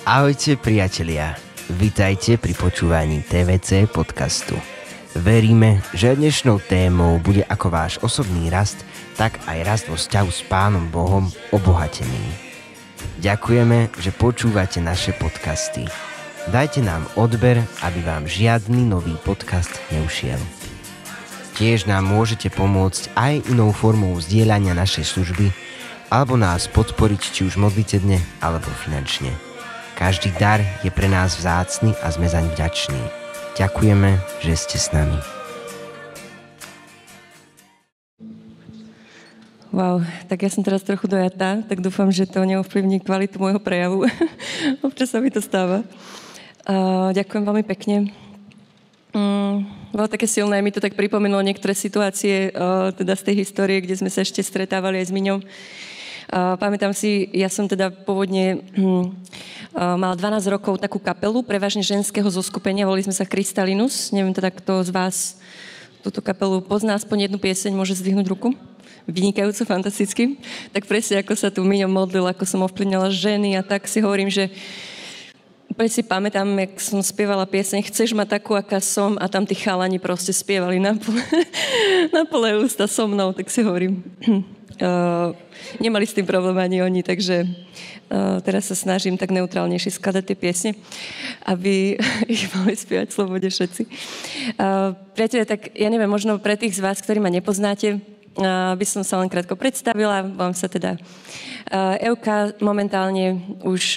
Ahojte priatelia, vitajte pri počúvaní TVC podcastu. Veríme, že dnešnou témou bude ako váš osobný rast, tak aj rast vo vzťahu s Pánom Bohom obohatený. Ďakujeme, že počúvate naše podcasty. Dajte nám odber, aby vám žiadny nový podcast neušiel. Tiež nám môžete pomôcť aj inou formou zdieľania našej služby alebo nás podporiť či už modlitebne alebo finančne. Každý dar je pre nás vzácny a sme zaň vďační. Ďakujeme, že ste s nami. Wow, tak ja som teraz trochu dojatá, tak dúfam, že to neovplyvní kvalitu môjho prejavu. Občas sa mi to stáva. Ďakujem veľmi pekne. Bolo také silné, mi to tak pripomenulo niektoré situácie teda z tej histórie, kde sme sa ešte stretávali aj s Miňou. Pamätám si, ja som teda pôvodne mala 12 rokov takú kapelu, prevažne ženského zoskupenia, volali sme sa Krystalinus. Neviem teda, kto z vás túto kapelu pozná, aspoň jednu pieseň, môže zdvihnúť ruku. Vynikajúco, fantasticky. Tak presne, ako sa tu Miňo modlil, ako som ovplyvňala ženy a tak si hovorím, že úplne si pamätám, jak som spievala pieseň Chceš ma takú, aká som, a tam tí chalani proste spievali na plné ústa so mnou, tak si hovorím. Nemali s tým problém ani oni, takže teraz sa snažím tak neutrálnejšie skladať tie piesne, aby ich mohli spievať v slobode všetci. Priatelia, tak ja neviem, možno pre tých z vás, ktorí ma nepoznáte, by som sa len krátko predstavila. Volám sa teda Euka, momentálne už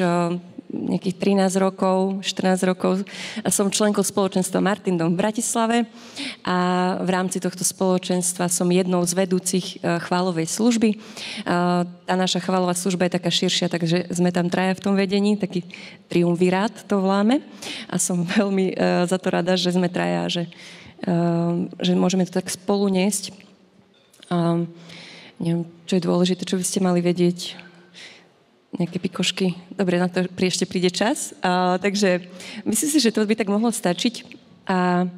nejakých 13 rokov, 14 rokov a som členkou spoločenstva Martin Dom v Bratislave a v rámci tohto spoločenstva som jednou z vedúcich chválovej služby. Tá naša chválová služba je taká širšia, takže sme tam traja v tom vedení, taký triumvirát to voláme a som veľmi za to rada, že sme traja, že môžeme to tak spolu niesť. Neviem, čo je dôležité, čo by ste mali vedieť, nejaké pikošky. Dobre, na to ešte príde čas. Takže myslím si, že to by tak mohlo stačiť. A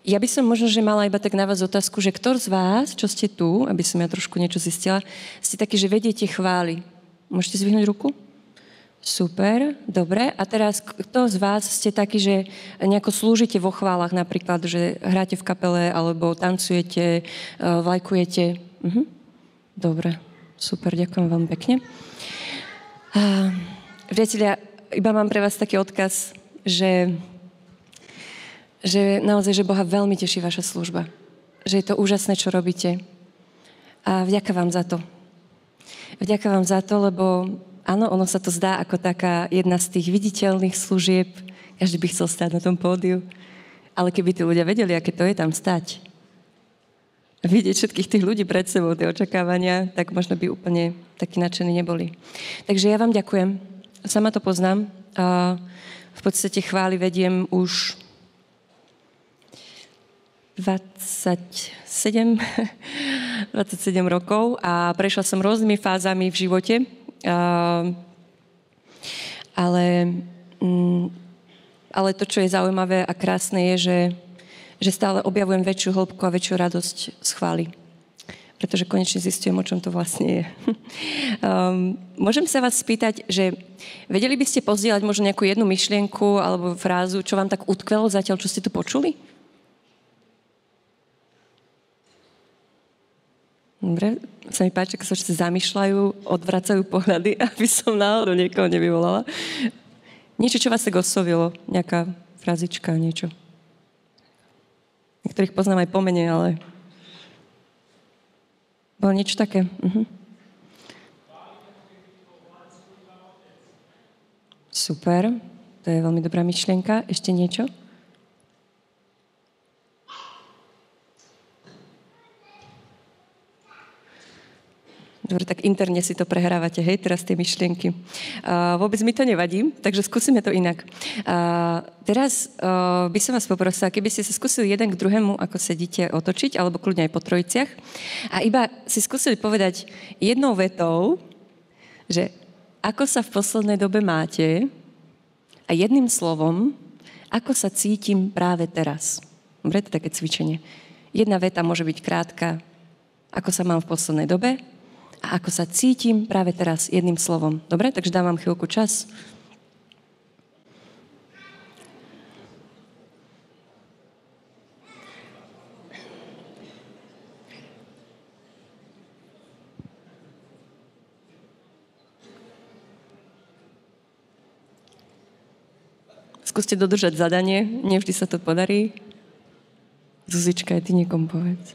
ja by som možno, že mala iba tak na vás otázku, že kto z vás, čo ste tu, aby som ja trošku niečo zistila, ste takí, že vediete chvály. Môžete zvihnúť ruku? Super, dobre. A teraz, kto z vás ste takí, že nejako slúžite vo chválach, napríklad, že hráte v kapele, alebo tancujete, vlajkujete? Dobre, super, ďakujem vám pekne. Priatelia, iba mám pre vás taký odkaz, že naozaj, že Boha veľmi teší vaša služba. Že je to úžasné, čo robíte. A vďaka vám za to. Vďaka vám za to, lebo áno, ono sa to zdá ako taká jedna z tých viditeľných služieb. Každý by chcel stáť na tom pódiu. Ale keby tí ľudia vedeli, aké to je tam stať, vidieť všetkých tých ľudí pred sebou, tie očakávania, tak možno by úplne takí nadšení neboli. Takže ja vám ďakujem. Sama to poznám. A v podstate chvály vediem už 27 rokov a prešla som rôznymi fázami v živote. Ale to, čo je zaujímavé a krásne, je, že stále objavujem väčšiu hĺbku a väčšiu radosť z chvály. Pretože konečne zistujem, o čom to vlastne je. Môžem sa vás spýtať, že vedeli by ste pozdieľať možno nejakú jednu myšlienku alebo frázu, čo vám tak utkvelo zatiaľ, čo ste tu počuli? Dobre, sa mi páči, ako sa všetci zamýšľajú, odvracajú pohľady, aby som náhodou niekoho nevyvolala. Niečo, čo vás tak oslovilo, nejaká frazička, niečo. Niektorých poznám aj po mene, ale bolo niečo také. Super, to je veľmi dobrá myšlienka. Ešte niečo? Dobre, tak interne si to prehrávate, hej, teraz tie myšlienky. Vôbec mi to nevadí, takže skúsime to inak. Teraz by som vás poprosila, keby ste sa skúsili jeden k druhému, ako sedíte, otočiť, alebo kľudne aj po trojiciach. A iba si skúsili povedať jednou vetou, že ako sa v poslednej dobe máte a jedným slovom, ako sa cítim práve teraz. Dobre, to je také cvičenie. Jedna veta môže byť krátka, ako sa mám v poslednej dobe, a ako sa cítim práve teraz jedným slovom. Dobre? Takže dám vám chvíľku čas. skúste dodržať zadanie, nevždy sa to podarí. Zuzička, aj ty niekomu povedz.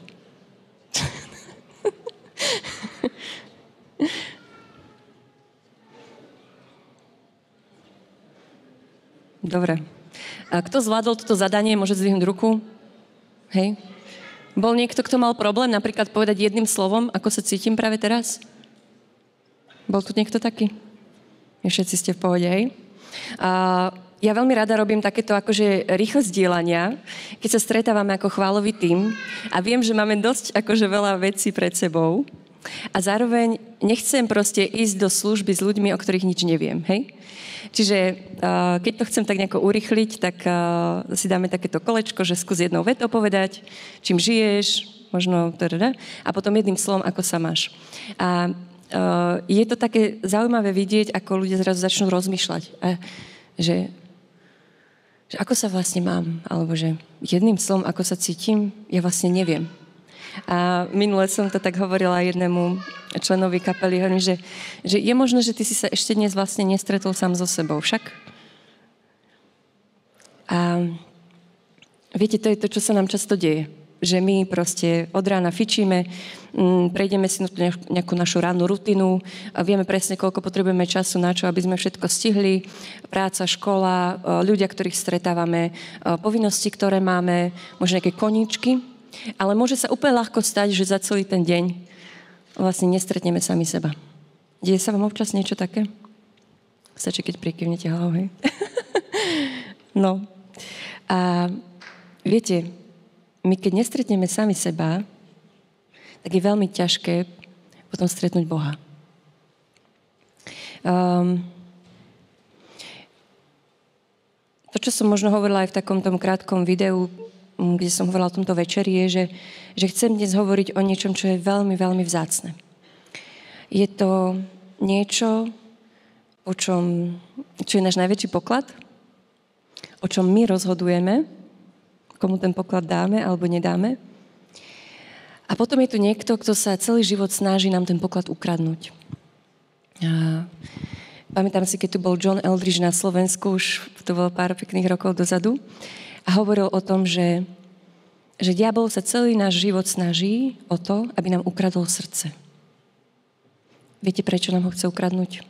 Dobre. A kto zvládol toto zadanie, môže zdvihnúť ruku? Hej. Bol niekto, kto mal problém napríklad povedať jedným slovom, ako sa cítim práve teraz? Bol tu niekto taký? Všetci ste v pohode, hej? Ja veľmi rada robím takéto akože rýchle zdieľania, keď sa stretávame ako chválový tím a viem, že máme dosť akože veľa vecí pred sebou a zároveň nechcem proste ísť do služby s ľuďmi, o ktorých nič neviem, hej? Čiže keď to chcem tak nejako urýchliť, tak si dáme takéto kolečko, že skús jednou vetou povedať, čím žiješ, možno a potom jedným slovom, ako sa máš. A je to také zaujímavé vidieť, ako ľudia zrazu začnú rozmýšľať, že ako sa vlastne mám, alebo že jedným slovom, ako sa cítim, ja vlastne neviem. A minule som to tak hovorila jednému členovi kapely, hovorím, že je možné, že ty si sa ešte dnes vlastne nestretol sám so sebou, však? A viete, to je to, čo sa nám často deje. Že my proste od rána fičíme, prejdeme si nejakú našu rannú rutinu a vieme presne, koľko potrebujeme času na čo, aby sme všetko stihli. Práca, škola, ľudia, ktorých stretávame, povinnosti, ktoré máme, možno nejaké koníčky. Ale môže sa úplne ľahko stať, že za celý ten deň vlastne nestretneme sami seba. Deje sa vám občas niečo také? Stačí, keď prikývnete hlavou, hej? No. A viete, my keď nestretneme sami seba, tak je veľmi ťažké potom stretnúť Boha. To, čo som možno hovorila aj v takom tom krátkom videu, kde som hovorila o tomto večeri, je, že chcem dnes hovoriť o niečom, čo je veľmi, veľmi vzácne. Je to niečo, čo je náš najväčší poklad, o čom my rozhodujeme, komu ten poklad dáme alebo nedáme. A potom je tu niekto, kto sa celý život snaží nám ten poklad ukradnúť. Pamätám si, keď tu bol John Eldridge na Slovensku, už to bolo pár pekných rokov dozadu, a hovoril o tom, že diabol sa celý náš život snaží o to, aby nám ukradol srdce. Viete, prečo nám ho chce ukradnúť?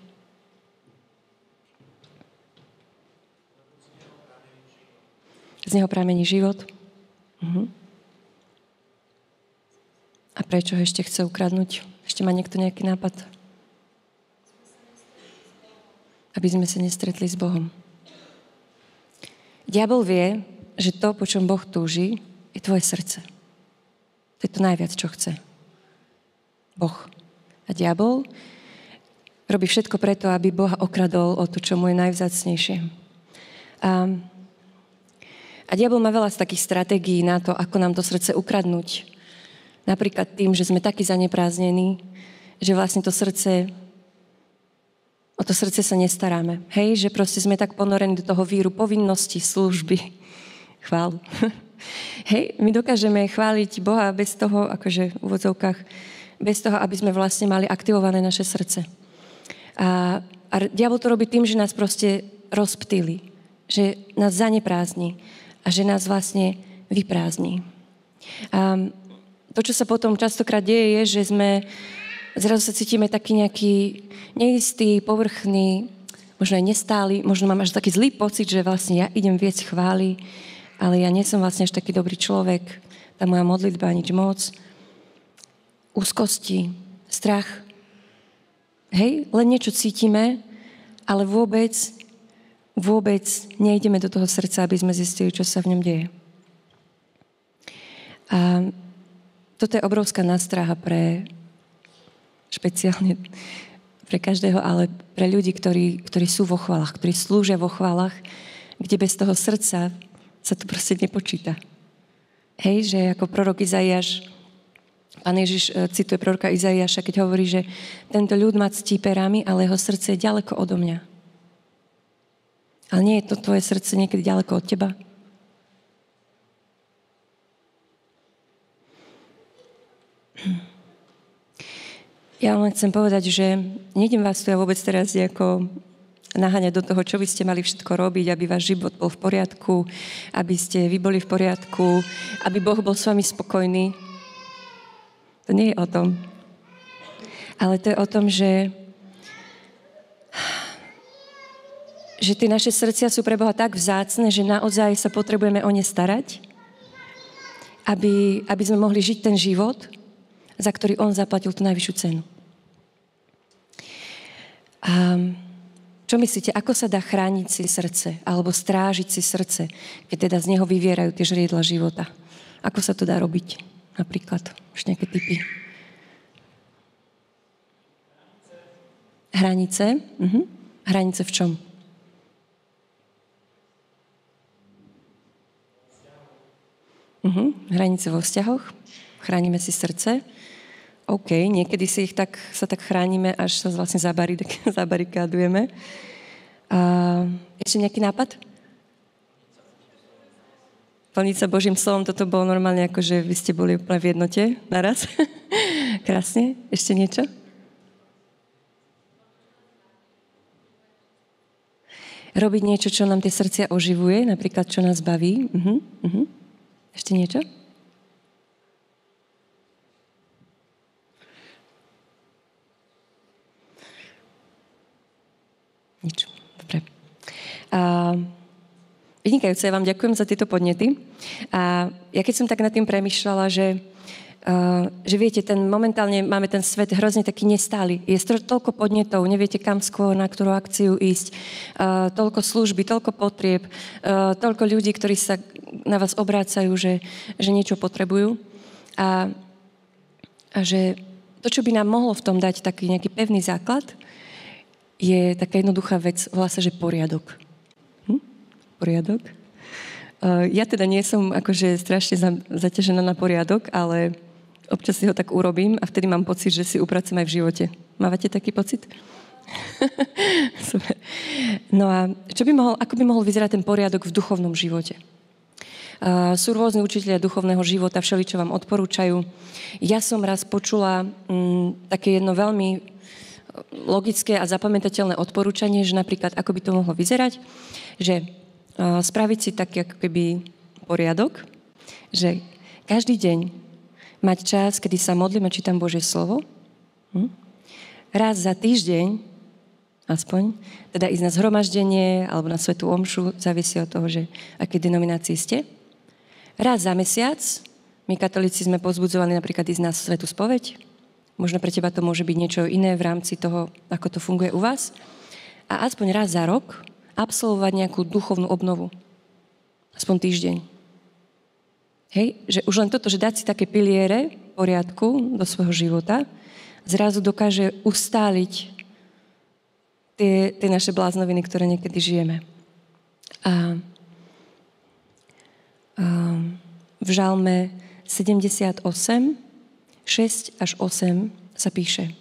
Z neho pramení život. A prečo ho ešte chce ukradnúť? Ešte má niekto nejaký nápad? Aby sme sa nestretli s Bohom. Diabol vie, že to, po čom Boh túži, je tvoje srdce. To je to najviac, čo chce. Boh. A diabol robí všetko preto, aby Boha okradol o to, čo mu je najvzácnejšie. A diabol má veľa z takých stratégií na to, ako nám to srdce ukradnúť. Napríklad tým, že sme takí zaneprázdnení, že vlastne o to srdce sa nestaráme. Hej, že proste sme tak ponorení do toho víru povinnosti, služby, chválu. Hej, my dokážeme chváliť Boha bez toho, akože v úvodzovkách, bez toho, aby sme vlastne mali aktivované naše srdce. A diabol to robí tým, že nás proste rozptýli, že nás zaneprázdni a že nás vlastne vyprázdni. A to, čo sa potom častokrát deje, je, že zrazu sa cítime taký nejaký neistý, povrchný, možno aj nestály, možno mám až taký zlý pocit, že vlastne ja idem viesť chvály, ale ja nie som vlastne až taký dobrý človek, tá moja modlitba, nič moc. Úzkosti, strach. Hej, len niečo cítime, ale vôbec nejdeme do toho srdca, aby sme zistili, čo sa v ňom deje. A toto je obrovská nástraha špeciálne pre každého, ale pre ľudí, ktorí sú vo chválach, ktorí slúžia vo chválach, kde bez toho srdca sa to proste nepočíta. Hej, že ako prorok Izaiáš, Pán Ježiš cituje proroka Izaiáša, keď hovorí, že tento ľud ma ctí perami, ale jeho srdce je ďaleko odo mňa. Ale nie je to tvoje srdce niekedy ďaleko od teba? Ja len chcem povedať, že nejdem vás tu ja vôbec teraz ako naháňať do toho, čo by ste mali všetko robiť, aby váš život bol v poriadku, aby ste vy boli v poriadku, aby Boh bol s vami spokojný. To nie je o tom. Ale to je o tom, že tie naše srdcia sú pre Boha tak vzácne, že naozaj sa potrebujeme o ne starať, aby sme mohli žiť ten život, za ktorý on zaplatil tú najvyššiu cenu. A čo myslíte, ako sa dá chrániť si srdce alebo strážiť si srdce, keď teda z neho vyvierajú tie žriedla života? Ako sa to dá robiť? Napríklad, už nejaké tipy. Hranice? Hranice v čom? Hranice vo vzťahoch. Chránime si srdce. OK, niekedy sa tak chránime, až sa vlastne zabarikádujeme. A ešte nejaký nápad? Plniť sa Božím slovom, toto bolo normálne ako, že vy ste boli úplne v jednote naraz. Krásne. Ešte niečo? Robiť niečo, čo nám tie srdcia oživuje, napríklad, čo nás baví. Ešte niečo? Nič. Dobre. Vynikajúce, ja vám ďakujem za tieto podnety. A ja keď som tak nad tým premýšľala, že viete, momentálne máme ten svet hrozne taký nestály. Je toľko podnetov, neviete kam skôr, na ktorú akciu ísť. Toľko služby, toľko potrieb, toľko ľudí, ktorí sa na vás obrácajú, že niečo potrebujú. A že to, čo by nám mohlo v tom dať taký nejaký pevný základ, je taká jednoduchá vec, volá sa, že poriadok. Poriadok? Ja teda nie som akože strašne zaťažená na poriadok, ale občas si ho tak urobím a vtedy mám pocit, že si upracujem aj v živote. Mávate taký pocit? Super. No a ako by mohol vyzerať ten poriadok v duchovnom živote? Sú rôzni učitelia duchovného života, všeličo vám odporúčajú. Ja som raz počula také jedno veľmi logické a zapamätateľné odporúčanie, že napríklad, ako by to mohlo vyzerať, že spraviť si taký ako keby poriadok, že každý deň mať čas, kedy sa modlím a čítam Božie slovo. Raz za týždeň, aspoň, teda ísť na zhromaždenie alebo na svätú omšu, závisí od toho, že aké denominácii ste. Raz za mesiac, my katolíci sme povzbudzovaní napríklad ísť na svätú spoveď. Možno pre teba to môže byť niečo iné v rámci toho, ako to funguje u vás. A aspoň raz za rok absolvovať nejakú duchovnú obnovu. Aspoň týždeň. Hej, že už len toto, že dať si také piliere poriadku do svojho života, zrazu dokáže ustáliť tie naše bláznoviny, ktoré niekedy žijeme. A v žalme 78, 6 až 8 sa píše: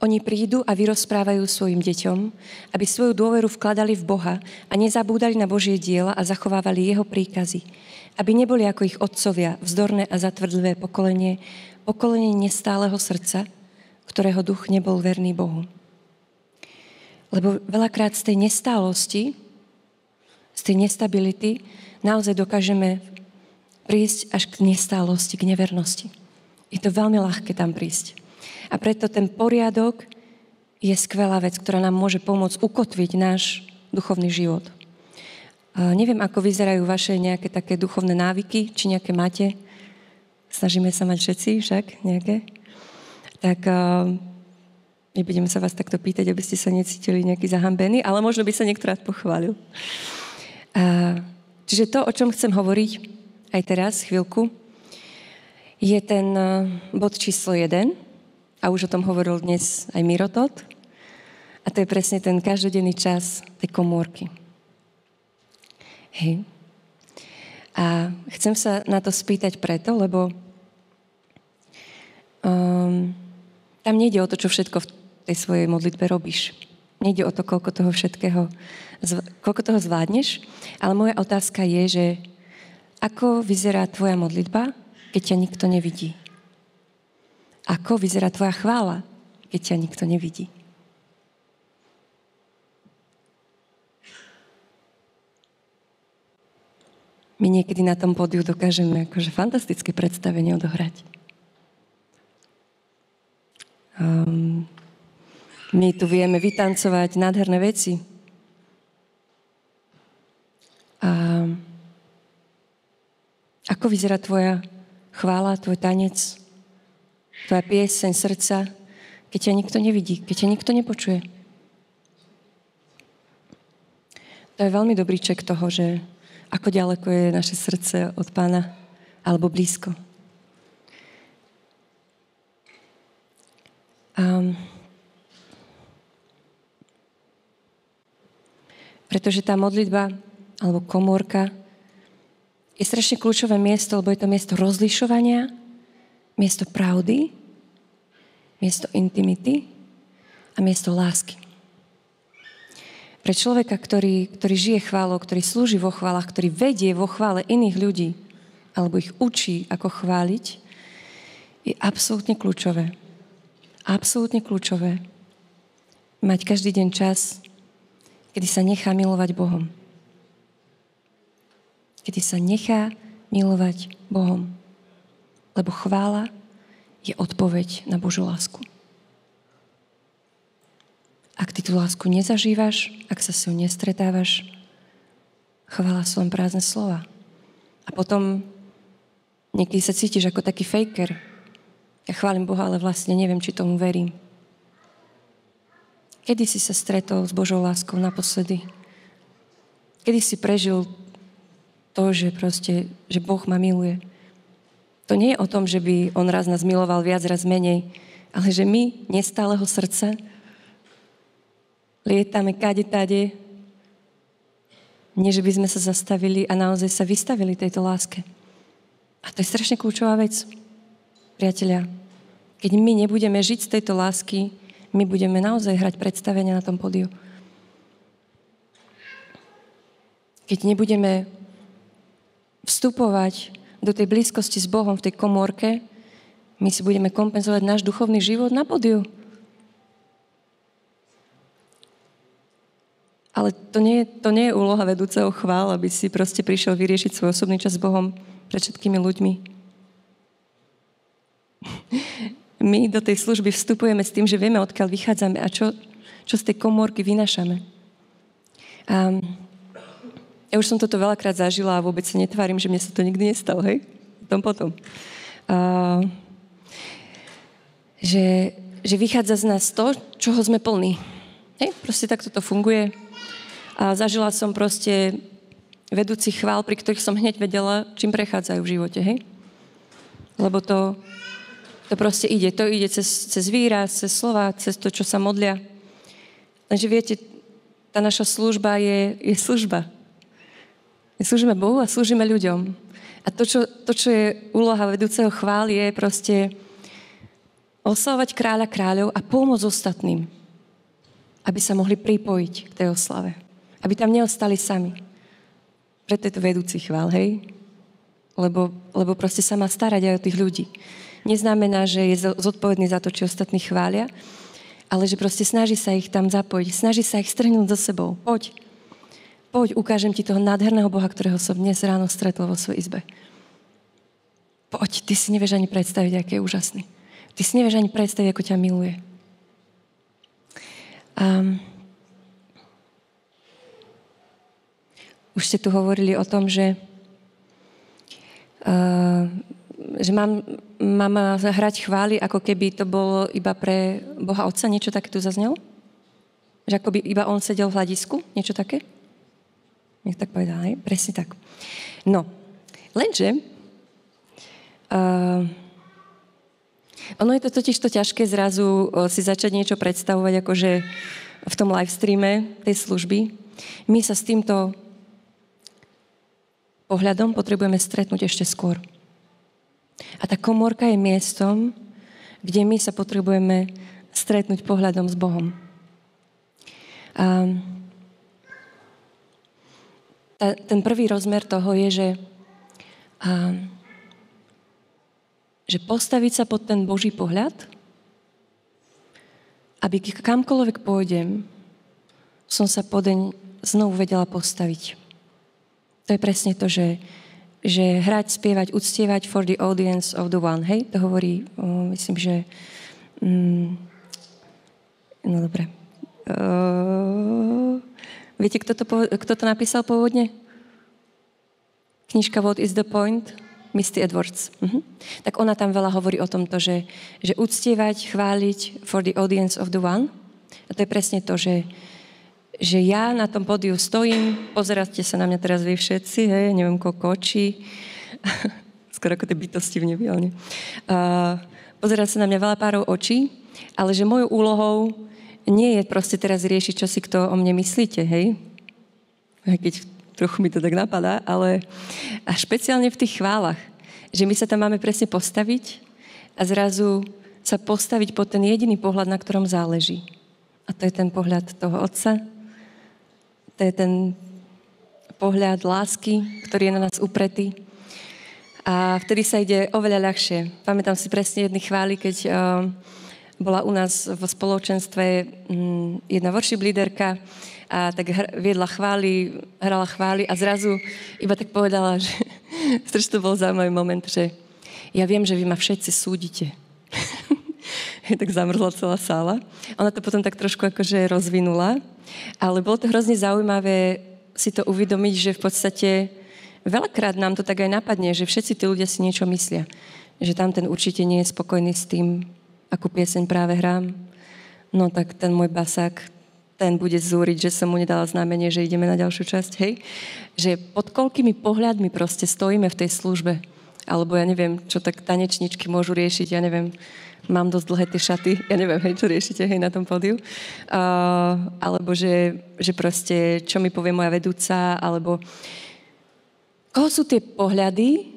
Oni prídu a vyrozprávajú svojim deťom, aby svoju dôveru vkladali v Boha a nezabúdali na Božie diela a zachovávali jeho príkazy, aby neboli ako ich otcovia, vzdorné a zatvrdlivé pokolenie nestáleho srdca, ktorého duch nebol verný Bohu. Lebo veľakrát z tej nestálosti, z tej nestability naozaj dokážeme prísť až k nestálosti, k nevernosti. Je to veľmi ľahké tam prísť. A preto ten poriadok je skvelá vec, ktorá nám môže pomôcť ukotviť náš duchovný život. Neviem, ako vyzerajú vaše nejaké také duchovné návyky, či nejaké máte. Snažíme sa mať všetci však nejaké. Tak nebudeme sa vás takto pýtať, aby ste sa necítili nejaký zahambení, ale možno by sa niektorát pochválil. Čiže to, o čom chcem hovoriť aj teraz, chvíľku, je ten bod číslo 1. A už o tom hovoril dnes aj Mirotot. A to je presne ten každodenný čas tej komórky. Hej. A chcem sa na to spýtať preto, lebo tam nejde o to, čo všetko v tej svojej modlitbe robíš. Nejde o to, koľko toho zvládneš, ale moja otázka je, že ako vyzerá tvoja modlitba, keď ťa nikto nevidí? Ako vyzerá tvoja chvála, keď ťa nikto nevidí? My niekedy na tom pódiu dokážeme akože fantastické predstavenie odohrať. My tu vieme vytancovať nádherné veci. A ako vyzerá tvoja chvála, tvoj tanec, tvoja pieseň srdca, keď ťa nikto nevidí, keď ťa nikto nepočuje? To je veľmi dobrý ček toho, že ako ďaleko je naše srdce od Pána, alebo blízko. Pretože tá modlitba, alebo komórka, je strašne kľúčové miesto, lebo je to miesto rozlišovania, miesto pravdy, miesto intimity a miesto lásky. Pre človeka, ktorý žije chválou, ktorý slúži vo chválach, ktorý vedie vo chvále iných ľudí, alebo ich učí, ako chváliť, je absolútne kľúčové mať každý deň čas, kedy sa nechá milovať Bohom. Kedy sa nechá milovať Bohom. Lebo chvála je odpoveď na Božiu lásku. Ak ty tú lásku nezažívaš, ak sa s ňou nestretávaš, chvála sú len prázdne slova. A potom niekedy sa cítiš ako taký fejker. Ja chválim Boha, ale vlastne neviem, či tomu verím. Kedy si sa stretol s Božou láskou naposledy? Kedy si prežil to, že Boh ma miluje? To nie je o tom, že by on raz nás miloval viac, raz menej, ale že my nestáleho srdca lietame kade-tade, nie že by sme sa zastavili a naozaj sa vystavili tejto láske. A to je strašne kľúčová vec, priatelia. Keď my nebudeme žiť z tejto lásky, my budeme naozaj hrať predstavenia na tom pódiu. Keď nebudeme vstupovať do tej blízkosti s Bohom v tej komórke, my si budeme kompenzovať náš duchovný život na pódiu. Ale to nie je úloha vedúceho chvál, aby si proste prišiel vyriešiť svoj osobný čas s Bohom pred všetkými ľuďmi. My do tej služby vstupujeme s tým, že vieme, odkiaľ vychádzame a čo z tej komórky vynášame. Ja už som toto veľakrát zažila a vôbec sa netvárim, že mne sa to nikdy nestalo, hej? Potom. Že vychádza z nás to, čoho sme plní. Hej? Proste takto to funguje. A zažila som proste vedúcich chvál, pri ktorých som hneď vedela, čím prechádzajú v živote, hej? Lebo to proste ide. To ide cez výraz, cez slova, cez to, čo sa modlia. Lenže viete, tá naša služba je služba. My slúžime Bohu a slúžime ľuďom. A to, čo je úloha vedúceho chvál, je proste oslavovať kráľa kráľov a pomôcť ostatným, aby sa mohli pripojiť k tej oslave. Aby tam neostali sami. Preto je to vedúci chvál, hej? Lebo proste sa má starať aj o tých ľudí. Neznamená, že je zodpovedný za to, či ostatní chvália, ale že proste snaží sa ich tam zapojiť, snaží sa ich strhnúť so sebou. Poď, ukážem ti toho nádherného Boha, ktorého som dnes ráno stretol vo svojej izbe. Poď, ty si nevieš ani predstaviť, aký je úžasný. Ty si nevieš ani predstaviť, ako ťa miluje. Už ste tu hovorili o tom, že mám hrať chvály, ako keby to bolo iba pre Boha Otca. Niečo také tu zaznelo? Že ako by iba on sedel v hľadisku? Niečo také? Nech tak povedal, hej? Presne tak. No, lenže ono je to totiž to ťažké zrazu si začať niečo predstavovať akože v tom live streame tej služby. My sa s týmto pohľadom potrebujeme stretnúť ešte skôr. A tá komórka je miestom, kde my sa potrebujeme stretnúť pohľadom s Bohom. Ten prvý rozmer toho je, že postaviť sa pod ten Boží pohľad, aby kamkoľvek pôjdem, som sa podeň znovu vedela postaviť. To je presne to, že že hrať, spievať, uctievať for the audience of the one. Hej, to hovorí, myslím, že... no dobre. Viete, kto to napísal pôvodne? Knižka What is the point? Misty Edwards. Tak ona tam veľa hovorí o tomto, že uctievať, chváliť for the audience of the one. A to je presne to, že ja na tom pódiu stojím, pozeráte sa na mňa teraz vy všetci, hej, neviem koľko očí, skoro ako tie bytosti v nebi, ale nie. Pozerá sa na mňa veľa párov očí, ale že mojou úlohou nie je proste teraz riešiť, čo si kto o mne myslíte, hej. Keď trochu mi to tak napadá, ale a špeciálne v tých chválach, že my sa tam máme presne postaviť a zrazu sa postaviť pod ten jediný pohľad, na ktorom záleží. A to je ten pohľad toho Otca, to je ten pohľad lásky, ktorý je na nás upretý. A vtedy sa ide oveľa ľahšie. Pamätám si presne jedny chvály, keď bola u nás v spoločenstve jedna worship líderka a tak viedla chvály, hrala chvály a zrazu iba tak povedala, že strašne to bol zaujímavý moment, že ja viem, že vy ma všetci súdite. Tak zamrzla celá sála. Ona to potom tak trošku akože rozvinula, ale bolo to hrozne zaujímavé si to uvedomiť, že v podstate veľakrát nám to tak aj napadne, že všetci tí ľudia si niečo myslia. Že tam ten určite nie je spokojný s tým, akú pieseň práve hrám. No tak ten môj basák, ten bude zúriť, že som mu nedala znamenie, že ideme na ďalšiu časť, hej? Že pod koľkými pohľadmi proste stojíme v tej službe. Alebo ja neviem, čo tak tanečničky môžu riešiť, ja neviem, mám dosť dlhé tie šaty, ja neviem, hej, čo riešite, hej, na tom pódiu. Alebo že proste, čo mi povie moja vedúca, alebo koho sú tie pohľady,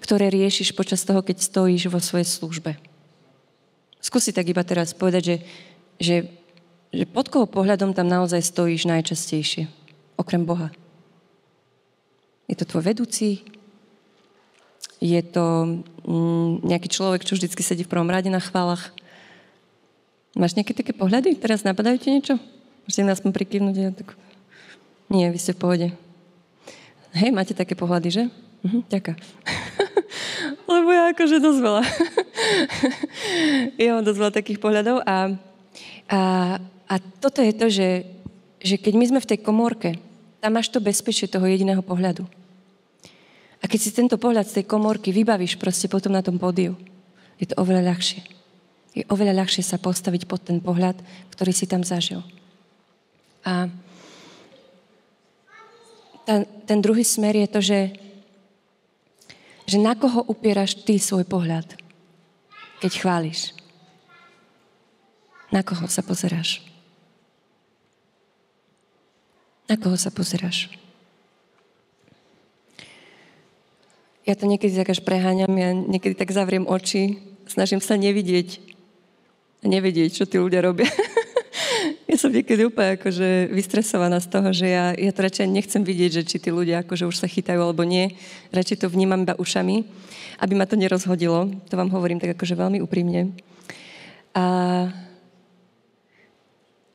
ktoré riešiš počas toho, keď stojíš vo svojej službe. Skúsi tak iba teraz povedať, že pod koho pohľadom tam naozaj stojíš najčastejšie, okrem Boha. Je to tvoj vedúci? Je to nejaký človek, čo vždycky sedí v prvom rade na chválach? Máš nejaké také pohľady? Teraz napadajú ti niečo? Môžete nás aspoň prikývnuť? Ja tak... Nie, vy ste v pohode. Hej, máte také pohľady, že? Ďakujem. Lebo ja akože dosť veľa. Ja mám dosť veľa takých pohľadov a toto je to, že keď my sme v tej komórke, tam máš to bezpečie toho jediného pohľadu. A keď si tento pohľad z tej komórky vybavíš proste potom na tom pódiu, je to oveľa ľahšie. Je oveľa ľahšie sa postaviť pod ten pohľad, ktorý si tam zažil. A ten druhý smer je to, že na koho upieraš ty svoj pohľad, keď chváliš. Na koho sa pozeráš? Na koho sa pozeráš? Ja to niekedy tak až preháňam, ja niekedy tak zavriem oči, snažím sa nevidieť, čo tí ľudia robia. Ja som niekedy úplne akože vystresovaná z toho, že ja to radšej nechcem vidieť, že či tí ľudia akože už sa chytajú alebo nie. Radšej to vnímam iba ušami, aby ma to nerozhodilo. To vám hovorím tak akože veľmi úprimne.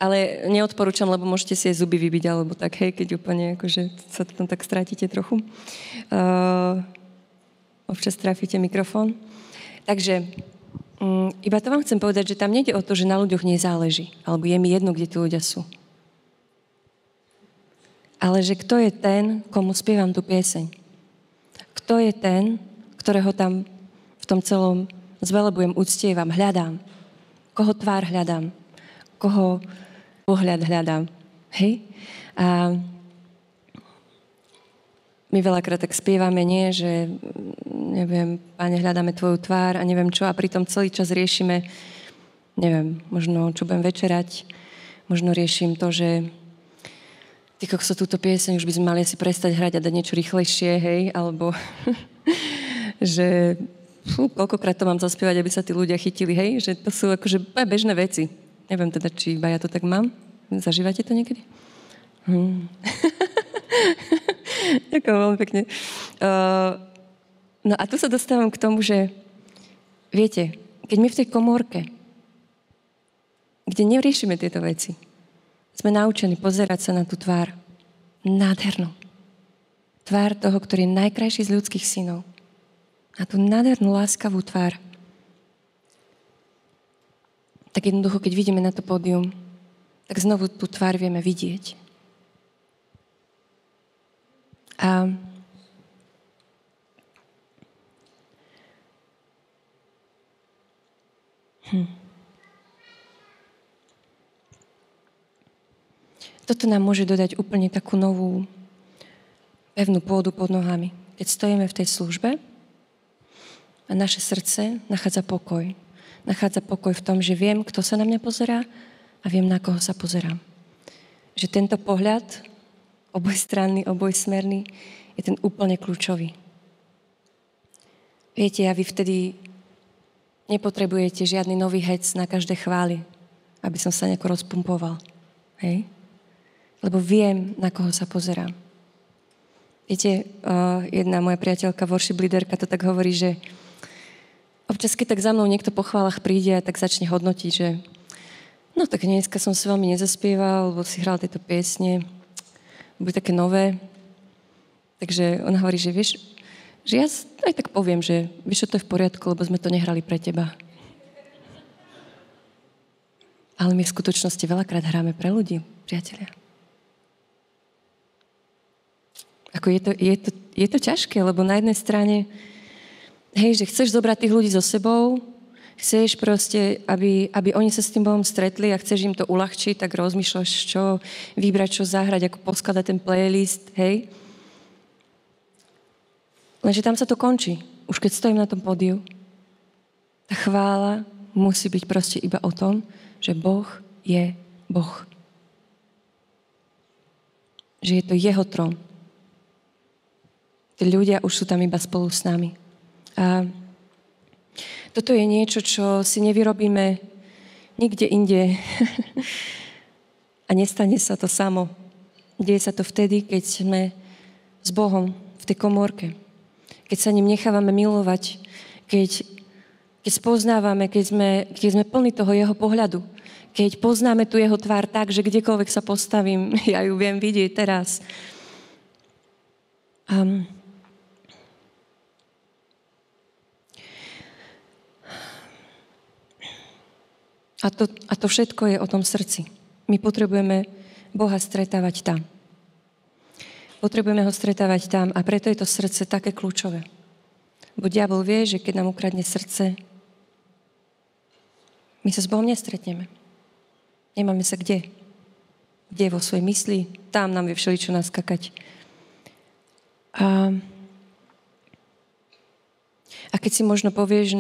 Ale neodporúčam, lebo môžete si aj zuby vybiť, alebo tak, hej, keď úplne akože sa tam tak strátite trochu. Občas trafíte mikrofón. Takže iba to vám chcem povedať, že tam nejde o to, že na ľuďoch nezáleží, alebo je mi jedno, kde tí ľudia sú. Ale že kto je ten, komu spievam tú pieseň? Kto je ten, ktorého tam v tom celom zvelebujem, uctievam, hľadám? Koho tvár hľadám? Koho pohľad hľadám? Hej? A my veľakrát tak spievame, nie, že neviem, Pane, hľadáme Tvoju tvár a neviem čo a pritom celý čas riešime, neviem, možno čo budem večerať, možno riešim to, že ty kokso, túto pieseň už by sme mali asi prestať hrať a dať niečo rýchlejšie, hej, alebo že koľkokrát to mám zaspievať, aby sa tí ľudia chytili, hej, že to sú akože bežné veci. Neviem teda, či iba ja to tak mám. Zažívate to niekedy? Ďakujem veľmi pekne. No a tu sa dostávam k tomu, že viete, keď my v tej komórke, kde neriešime tieto veci, sme naučení pozerať sa na tú tvár nádhernú. Tvár toho, ktorý je najkrajší z ľudských synov. Na tú nádhernú, láskavú tvár. Tak jednoducho, keď vidíme na to pódium, tak znovu tú tvár vieme vidieť. A toto nám môže dodať úplne takú novú pevnú pôdu pod nohami. Keď stojíme v tej službe a naše srdce nachádza pokoj. Nachádza pokoj v tom, že viem, kto sa na mňa pozerá a viem, na koho sa pozerám. Že tento pohľad, obojstranný, obojsmerný, je ten úplne kľúčový. Viete, a vy vtedy nepotrebujete žiadny nový hec na každé chvály, aby som sa nejako rozpumpoval. Hej? Lebo viem, na koho sa pozerám. Viete, jedna moja priateľka, worship leaderka, to tak hovorí, že občas, keď tak za mnou niekto po chválach príde a tak začne hodnotiť, že no tak dneska som sa veľmi nezaspieval, lebo si hral tieto piesne, boli také nové. Takže ona hovorí, že vieš, že ja aj tak poviem, že vieš, čo to je v poriadku, lebo sme to nehrali pre teba. Ale my v skutočnosti veľakrát hráme pre ľudí, priatelia. Ako je to ťažké, lebo na jednej strane, hej, že chceš zobrať tých ľudí so sebou, chceš proste, aby oni sa s tým Bohom stretli a chceš im to uľahčiť, tak rozmýšľaš, čo vybrať, čo zahrať, ako poskladať ten playlist, hej. Lenže tam sa to končí. Už keď stojím na tom pódiu, tá chvála musí byť proste iba o tom, že Boh je Boh. Že je to jeho trón. Tí ľudia už sú tam iba spolu s nami. A toto je niečo, čo si nevyrobíme nikde inde. A nestane sa to samo. Deje sa to vtedy, keď sme s Bohom v tej komórke. Keď sa ním nechávame milovať. Keď spoznávame, keď sme plní toho jeho pohľadu. Keď poznáme tu jeho tvár tak, že kdekoľvek sa postavím, ja ju viem vidieť teraz. A to všetko je o tom srdci. My potrebujeme Boha stretávať tam. Potrebujeme ho stretávať tam a preto je to srdce také kľúčové. Bo diabol vie, že keď nám ukradne srdce, my sa s Bohom nestretneme. Nemáme sa kde. Kde vo svojej mysli, tam nám vie všeličo naskakať. A keď si možno povieš,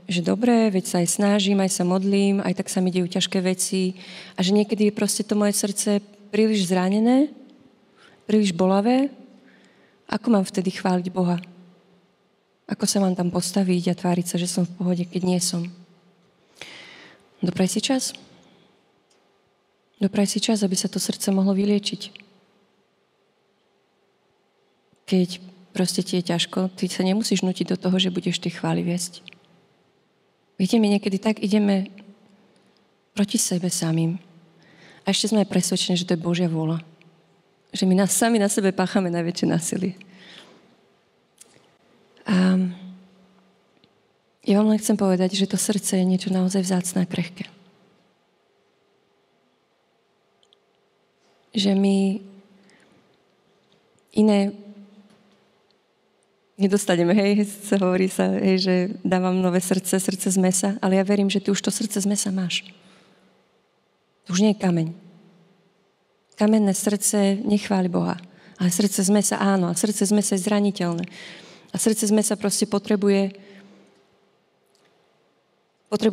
že dobre, veď sa aj snažím, aj sa modlím, aj tak sa mi dejú ťažké veci a že niekedy je proste to moje srdce príliš zranené, príliš bolavé. Ako mám vtedy chváliť Boha? Ako sa mám tam postaviť a tváriť sa, že som v pohode, keď nie som? Dopraj si čas. Dopraj si čas, aby sa to srdce mohlo vyliečiť. Keď proste ti je ťažko, ty sa nemusíš nutiť do toho, že budeš tie chvály viesť. Viete, my niekedy tak ideme proti sebe samým. A ešte sme aj presvedčení, že to je Božia vôľa. Že my sami na sebe páchame najväčšie násilie. A ja vám len chcem povedať, že to srdce je niečo naozaj vzácne a krehké. Že my iné nedostaneme, hej, hovorí sa, hej, že dávam nové srdce z mesa, ale ja verím, že ty už to srdce z mesa máš. To už nie je kameň. Kamenné srdce nechváli Boha, ale srdce z mesa áno, a srdce z mesa je zraniteľné. A srdce z mesa proste potrebuje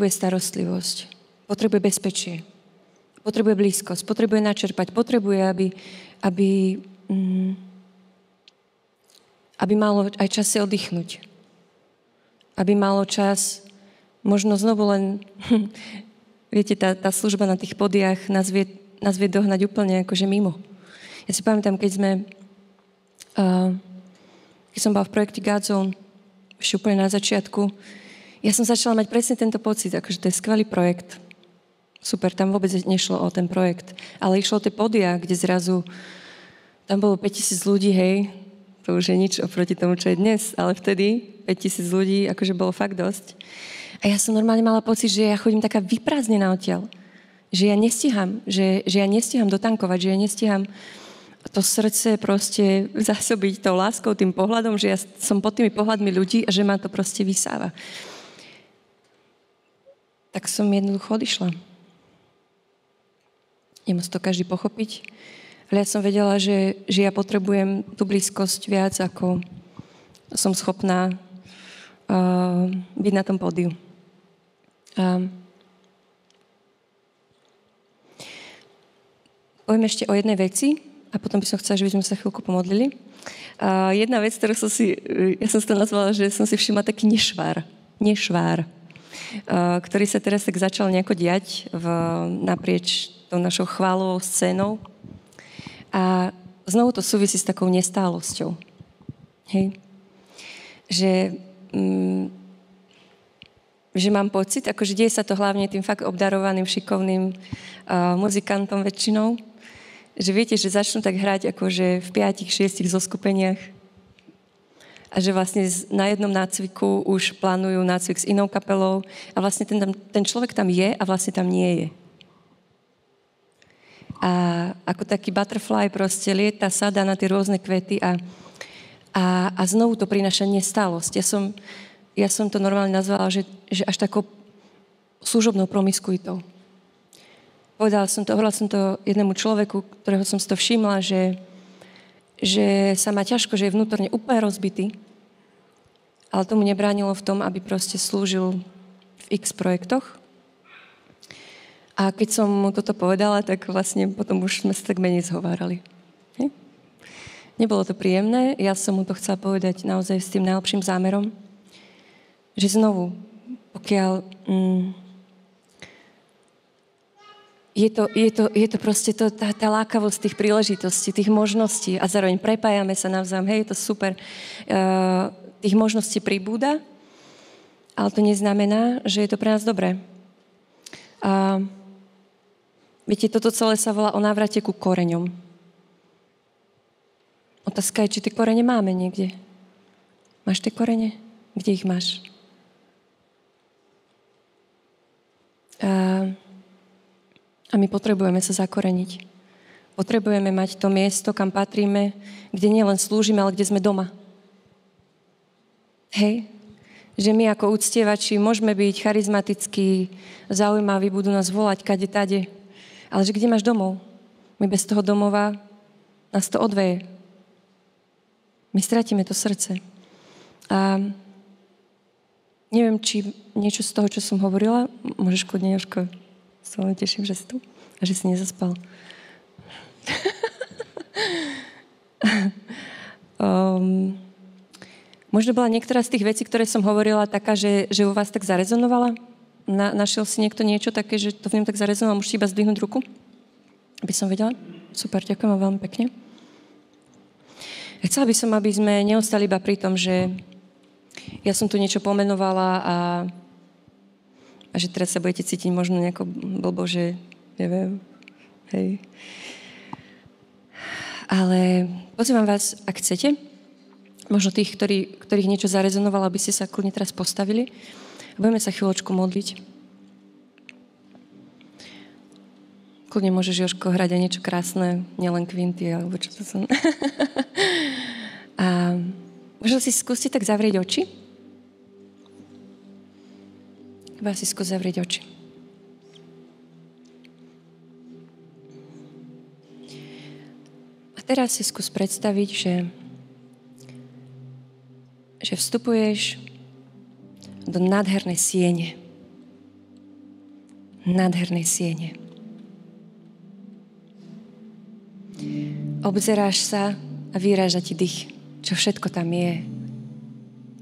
starostlivosť, potrebuje bezpečie, potrebuje blízkosť, potrebuje načerpať, potrebuje, aby malo aj čas si oddychnúť. Aby malo čas, možno znovu len, viete, tá služba na tých podiach nás vie dohnať úplne akože mimo. Ja si pamätám, keď som bola v projekte Godzone, ešte úplne na začiatku, ja som začala mať presne tento pocit, akože to je skvelý projekt. Super, tam vôbec nešlo o ten projekt, ale išlo o tie podia, kde zrazu Tam bolo 5000 ľudí, hej, to už je nič oproti tomu, čo je dnes, ale vtedy 5000 ľudí, akože bolo fakt dosť. A ja som normálne mala pocit, že ja chodím taká vyprázdnená odtiaľ. Že ja nestíham, že ja nestíham dotankovať, že ja nestíham to srdce proste zásobiť tou láskou, tým pohľadom, že ja som pod tými pohľadmi ľudí a že ma to proste vysáva. Tak som jednoducho odišla. Nemusí to každý pochopiť, ale ja som vedela, že ja potrebujem tú blízkosť viac, ako som schopná byť na tom pódiu. Poviem ešte o jednej veci a potom by som chcela, že by sme sa chvíľku pomodlili. Jedna vec, ktorú ja som si to nazvala, že som si všimla taký nešvár, ktorý sa teraz tak začal nejako diať naprieč tou našou chválovou scénou. A znovu to súvisí s takou nestálosťou. Hej? Že mám pocit, akože deje sa to hlavne tým fakt obdarovaným, šikovným muzikantom väčšinou, že viete, že začnú tak hrať akože v 5-6 zoskupeniach a že vlastne na jednom nácviku už plánujú nácvik s inou kapelou a vlastne ten človek tam je a vlastne tam nie je. A ako taký butterfly proste lieta, sadá na tie rôzne kvety a znovu to prináša nestálosť. Ja som to normálne nazvala, že až takou služobnou promiskuitou. Hovorila som to jednému človeku, ktorého som si to všimla, že sa má ťažko, že je vnútorne úplne rozbitý, ale tomu nebránilo v tom, aby proste slúžil v X projektoch. A keď som mu toto povedala, tak vlastne potom už sme sa tak menej zhovárali. Nebolo to príjemné, ja som mu to chcela povedať naozaj s tým najlepším zámerom, že znovu, pokiaľ je to proste tá lákavosť tých príležitostí, tých možností a zároveň prepájame sa navzájom, hej, je to super. Tých možností pribúda, ale to neznamená, že je to pre nás dobré. A viete, toto celé sa volá o návrate ku koreňom. Otázka je, či tie korene máme niekde. Máš tie korene? Kde ich máš? A my potrebujeme sa zakoreniť. Potrebujeme mať to miesto, kam patríme, kde nielen slúžime, ale kde sme doma. Hej? Že my ako uctievači môžeme byť charizmatickí, zaujímaví, budú nás volať kade tade. Ale že kde máš domov? My bez toho domova nás to odveje. My stratíme to srdce. A neviem, či niečo z toho, čo som hovorila, môžeš kľudne, Jožko, sa veľmi teším, že si tu a že si nezaspal. Možno bola niektorá z tých vecí, ktoré som hovorila, taká, že u vás tak zarezonovala? Našiel si niekto niečo také, že to v ňom tak zarezonovalo? Môžete iba zdvihnúť ruku? Aby som vedela? Super, ďakujem vám veľmi pekne. Chcela by som, aby sme neostali iba pri tom, že ja som tu niečo pomenovala a že teraz sa budete cítiť možno nejako blbo, že neviem, hej. Ale pozývam vás, ak chcete, možno tých, ktorých niečo zarezonovalo, aby ste sa kľudne teraz postavili. Budeme sa chvíľočku modliť. Kľudne môžeš, Jožko, hrať aj niečo krásne, nielen kvinty, alebo čo to som. A možno si skúste tak zavrieť oči. Iba si skús zavrieť oči. A teraz si skús predstaviť, že vstupuješ do nádhernej siene. Nádhernej siene. Obzeráš sa a vyráža ti dých, čo všetko tam je.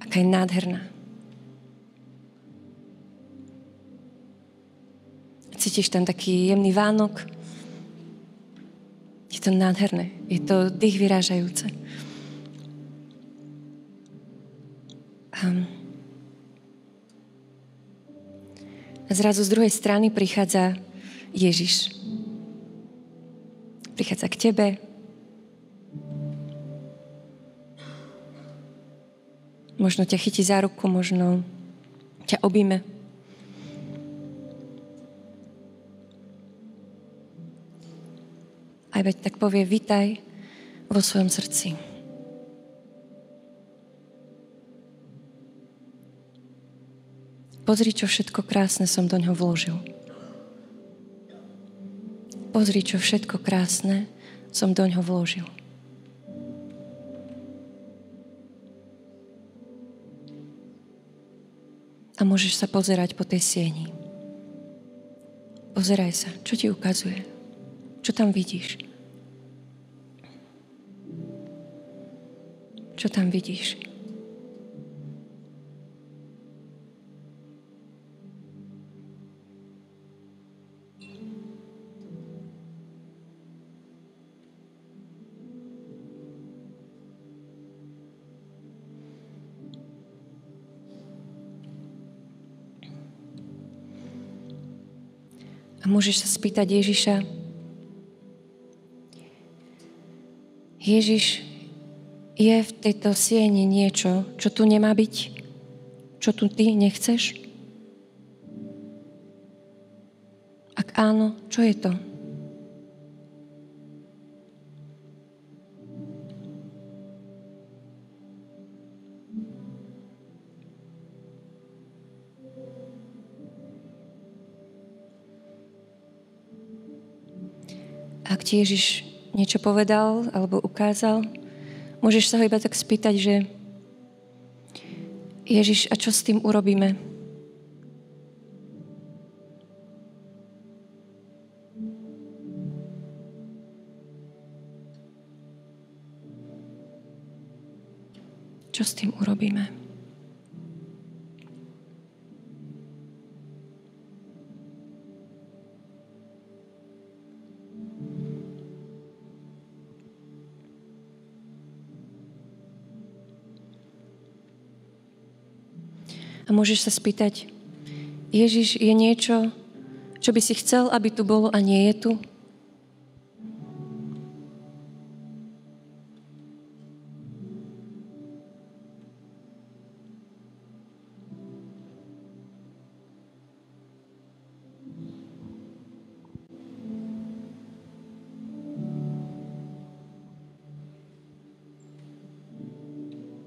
Aká je nádherná. Cítiš tam taký jemný vánok. Je to nádherné. Je to dých vyrážajúce. A zrazu z druhej strany prichádza Ježiš. Prichádza k tebe Možno ťa chytí za ruku, možno ťa objíme. Aj veď tak povie, vitaj vo svojom srdci. Pozri, čo všetko krásne som do ňoho vložil. Pozri, čo všetko krásne som do ňoho vložil. A môžeš sa pozerať po tej sieni. Pozeraj sa, čo ti ukazuje. Čo tam vidíš? Čo tam vidíš? A môžeš sa spýtať Ježiša, Ježiš, je v tejto sieni niečo, čo tu nemá byť? Čo tu ty nechceš? Ak áno, čo je to? Ak ti Ježiš niečo povedal alebo ukázal, môžeš sa ho iba tak spýtať, že Ježiš, a čo s tým urobíme? Čo s tým urobíme? A môžeš sa spýtať, Ježiš, je niečo, čo by si chcel, aby tu bolo a nie je tu?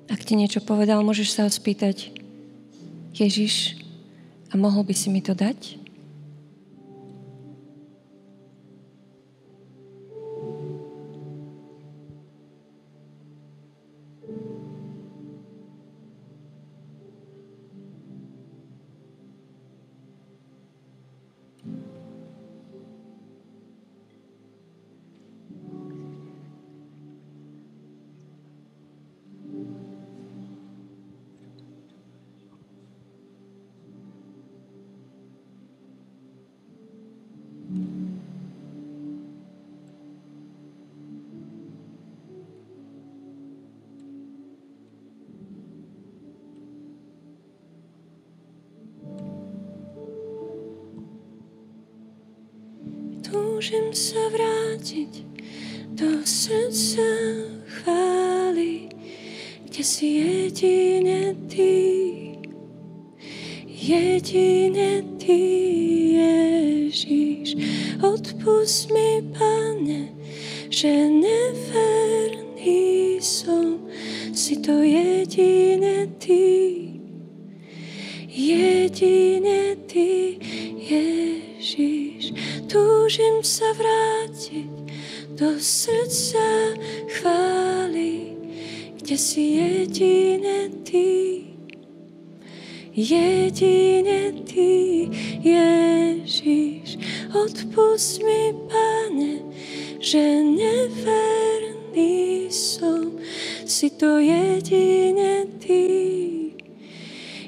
Ak ti niečo povedal, môžeš sa ho spýtať, Ježiš, a mohol by si mi to dať? Túžim sa vrátiť do srdca chvály, kde si jedine Ty, Ježiš. Odpusť mi, Pane, že neverný som, si to jedine Ty, jedine Ty, Ježiš. Túžim sa vrátiť do srdca chvály, kde si jedine Ty, jedine Ty, Ježiš. Odpusť mi, Pane, že neverný som, si to jedine Ty,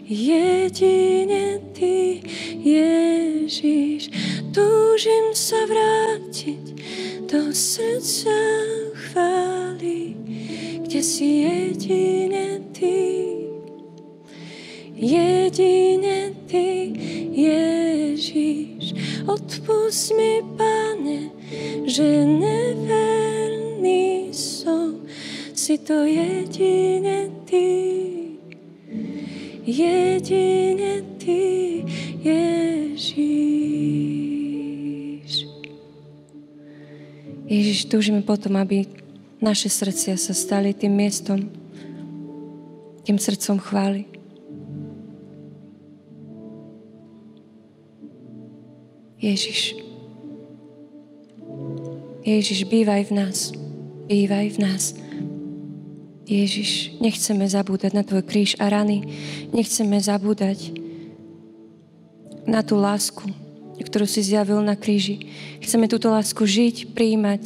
jedine Ty, Ježiš. Túžim sa vrátiť do srdca chvály, kde si jedine Ty, jedine Ty, Ježiš. Odpusť mi, Pane, že neverný som, si to jedine Ty, jedine Ty, Ježiš. Ježiš, túžime potom, aby naše srdcia sa stali tým miestom, tým srdcom chvály. Ježiš. Ježiš, bývaj v nás. Bývaj v nás. Ježiš, nechceme zabúdať na Tvoj kríž a rany. Nechceme zabúdať na tú lásku, ktorú si zjavil na kríži. Chceme túto lásku žiť, prijímať,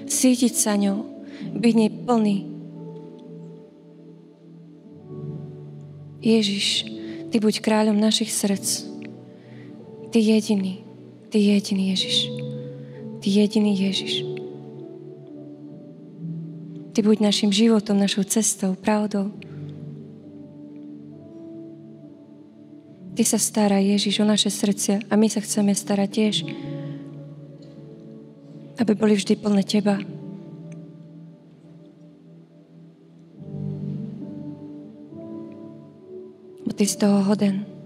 cítiť sa ňou, byť nej plný. Ježiš, Ty buď kráľom našich srdc. Ty jediný Ježiš. Ty jediný Ježiš. Ty buď našim životom, našou cestou, pravdou. Ty sa stará, Ježiš, o naše srdcia a my sa chceme starať tiež, aby boli vždy plné Teba. Bo Ty si toho hoden.